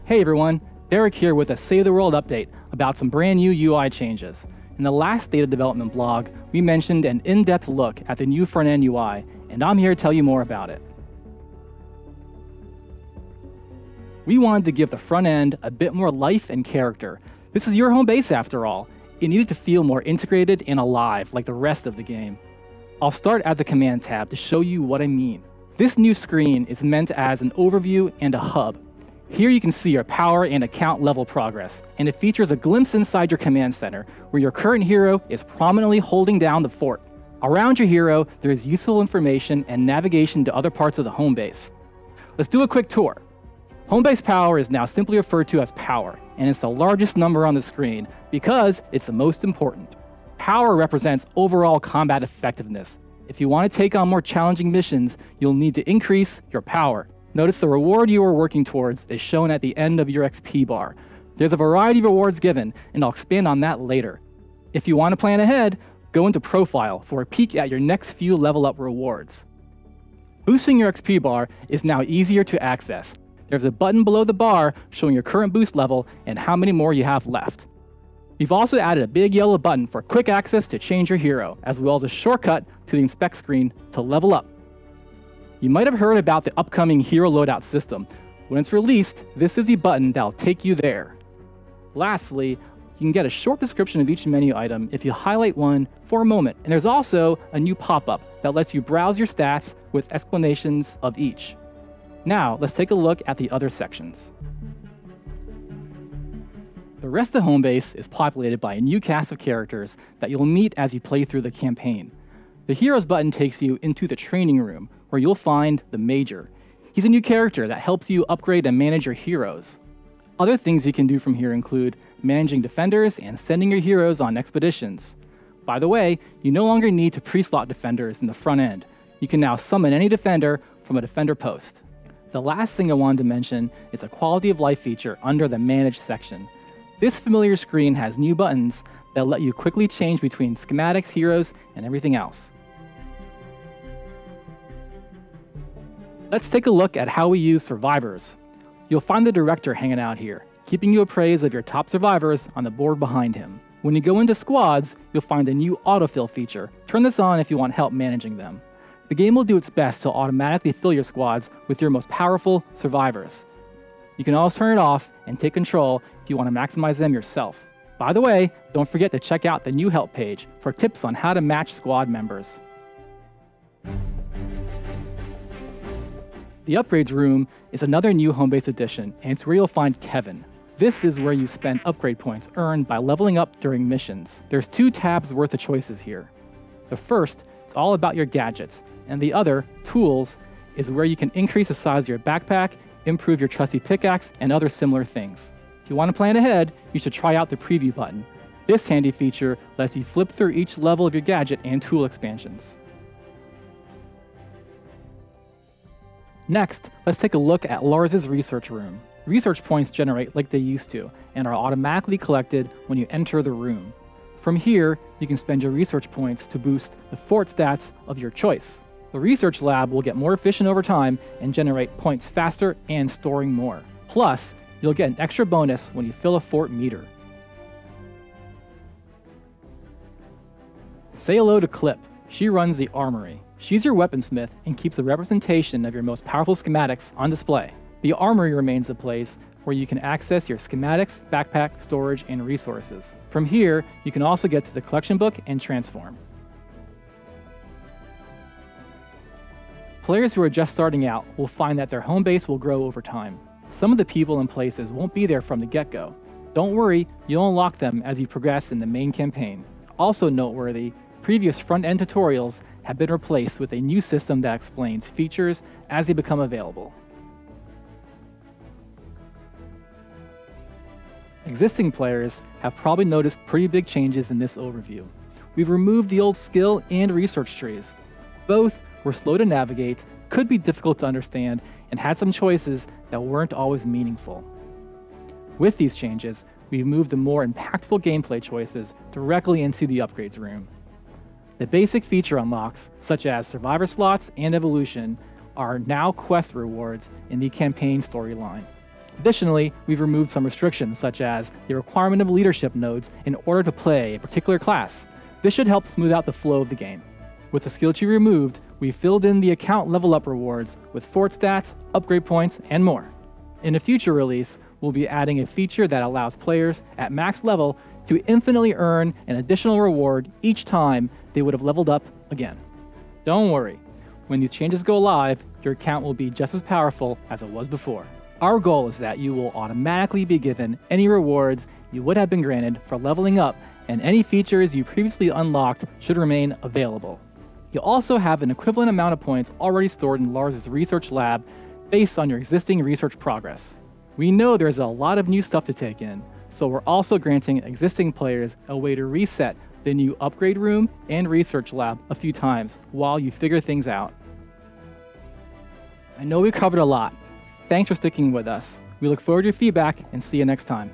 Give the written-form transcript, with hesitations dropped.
Hey everyone, Derek here with a Save the World update about some brand new UI changes. In the last State of Development blog, we mentioned an in-depth look at the new front-end UI, and I'm here to tell you more about it. We wanted to give the front end a bit more life and character. This is your home base after all. It needed to feel more integrated and alive like the rest of the game. I'll start at the Command tab to show you what I mean. This new screen is meant as an overview and a hub. Here you can see your power and account level progress, and it features a glimpse inside your command center, where your current hero is prominently holding down the fort. Around your hero, there is useful information and navigation to other parts of the home base. Let's do a quick tour. Home base power is now simply referred to as power, and it's the largest number on the screen because it's the most important. Power represents overall combat effectiveness. If you want to take on more challenging missions, you'll need to increase your power. Notice the reward you are working towards is shown at the end of your XP bar. There's a variety of rewards given, and I'll expand on that later. If you want to plan ahead, go into Profile for a peek at your next few level up rewards. Boosting your XP bar is now easier to access. There's a button below the bar showing your current boost level and how many more you have left. We've also added a big yellow button for quick access to change your hero, as well as a shortcut to the inspect screen to level up. You might have heard about the upcoming hero loadout system. When it's released, this is the button that'll take you there. Lastly, you can get a short description of each menu item if you highlight one for a moment, and there's also a new pop-up that lets you browse your stats with explanations of each. Now, let's take a look at the other sections. The rest of Homebase is populated by a new cast of characters that you'll meet as you play through the campaign. The Heroes button takes you into the training room, where you'll find the Major. He's a new character that helps you upgrade and manage your heroes. Other things you can do from here include managing defenders and sending your heroes on expeditions. By the way, you no longer need to pre-slot defenders in the front end. You can now summon any defender from a defender post. The last thing I wanted to mention is a quality of life feature under the Manage section. This familiar screen has new buttons that let you quickly change between schematics, heroes, and everything else. Let's take a look at how we use survivors. You'll find the director hanging out here, keeping you appraised of your top survivors on the board behind him. When you go into squads, you'll find a new autofill feature. Turn this on if you want help managing them. The game will do its best to automatically fill your squads with your most powerful survivors. You can always turn it off and take control if you want to maximize them yourself. By the way, don't forget to check out the new help page for tips on how to match squad members. The Upgrades room is another new Homebase addition, and it's where you'll find Kevin. This is where you spend upgrade points earned by leveling up during missions. There's 2 tabs worth of choices here. The first is all about your gadgets, and the other, Tools, is where you can increase the size of your backpack, improve your trusty pickaxe, and other similar things. If you want to plan ahead, you should try out the Preview button. This handy feature lets you flip through each level of your gadget and tool expansions. Next, let's take a look at Lars's research room. Research points generate like they used to, and are automatically collected when you enter the room. From here, you can spend your research points to boost the fort stats of your choice. The research lab will get more efficient over time and generate points faster and storing more. Plus, you'll get an extra bonus when you fill a fort meter. Say hello to Clip. She runs the Armory. She's your weaponsmith and keeps a representation of your most powerful schematics on display. The Armory remains the place where you can access your schematics, backpack, storage, and resources. From here, you can also get to the collection book and transform. Players who are just starting out will find that their home base will grow over time. Some of the people and places won't be there from the get-go. Don't worry, you'll unlock them as you progress in the main campaign. Also noteworthy, previous front-end tutorials have been replaced with a new system that explains features as they become available. Existing players have probably noticed pretty big changes in this overview. We've removed the old skill and research trees. Both were slow to navigate, could be difficult to understand, and had some choices that weren't always meaningful. With these changes, we've moved the more impactful gameplay choices directly into the Upgrades room. The basic feature unlocks, such as Survivor slots and Evolution, are now quest rewards in the campaign storyline. Additionally, we've removed some restrictions, such as the requirement of leadership nodes in order to play a particular class. This should help smooth out the flow of the game. With the skill tree removed, we filled in the account level up rewards with fort stats, upgrade points, and more. In a future release, we'll be adding a feature that allows players at max level to infinitely earn an additional reward each time they would have leveled up again. Don't worry, when these changes go live, your account will be just as powerful as it was before. Our goal is that you will automatically be given any rewards you would have been granted for leveling up, and any features you previously unlocked should remain available. You'll also have an equivalent amount of points already stored in Lars's research lab based on your existing research progress. We know there's a lot of new stuff to take in, so we're also granting existing players a way to reset the new upgrade room and research lab a few times while you figure things out. I know we covered a lot. Thanks for sticking with us. We look forward to your feedback and see you next time.